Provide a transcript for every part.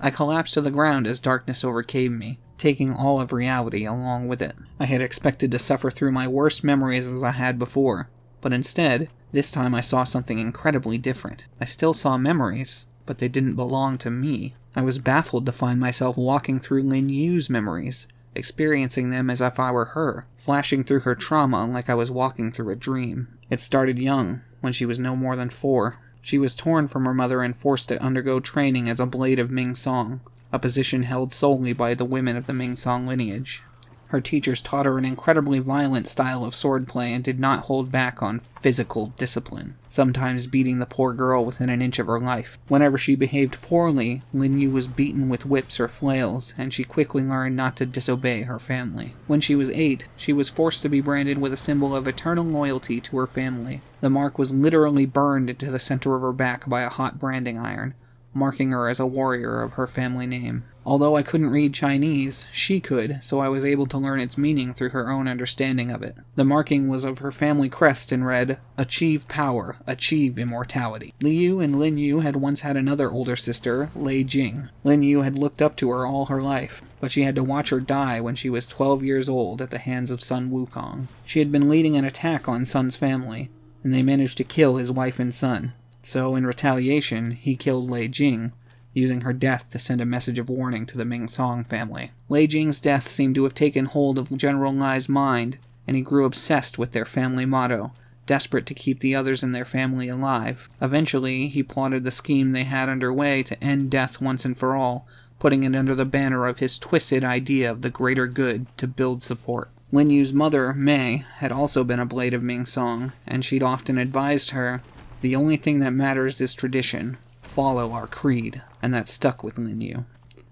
I collapsed to the ground as darkness overcame me, taking all of reality along with it. I had expected to suffer through my worst memories as I had before, but instead, this time I saw something incredibly different. I still saw memories, but they didn't belong to me. I was baffled to find myself walking through Lin Yu's memories, experiencing them as if I were her, flashing through her trauma like I was walking through a dream. It started young, when she was no more than 4. She was torn from her mother and forced to undergo training as a blade of Mingsong, a position held solely by the women of the Mingsong lineage. Her teachers taught her an incredibly violent style of swordplay and did not hold back on physical discipline, sometimes beating the poor girl within an inch of her life. Whenever she behaved poorly, Lin Yu was beaten with whips or flails, and she quickly learned not to disobey her family. When she was 8, she was forced to be branded with a symbol of eternal loyalty to her family. The mark was literally burned into the center of her back by a hot branding iron, marking her as a warrior of her family name. Although I couldn't read Chinese, she could, so I was able to learn its meaning through her own understanding of it. The marking was of her family crest and read, "Achieve power, achieve immortality." Liu and Lin Yu had once had another older sister, Lei Jing. Lin Yu had looked up to her all her life, but she had to watch her die when she was 12 years old at the hands of Sun Wukong. She had been leading an attack on Sun's family, and they managed to kill his wife and son. So, in retaliation, he killed Lei Jing, using her death to send a message of warning to the Mingsong family. Lei Jing's death seemed to have taken hold of General Lai's mind, and he grew obsessed with their family motto, desperate to keep the others in their family alive. Eventually, he plotted the scheme they had underway to end death once and for all, putting it under the banner of his twisted idea of the greater good to build support. Lin Yu's mother, Mei, had also been a blade of Mingsong, and she'd often advised her, "The only thing that matters is tradition. Follow our creed," and that stuck with Lin Yu.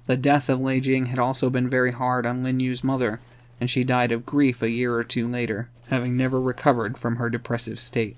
The death of Lei Jing had also been very hard on Lin Yu's mother, and she died of grief a year or 2 later, having never recovered from her depressive state.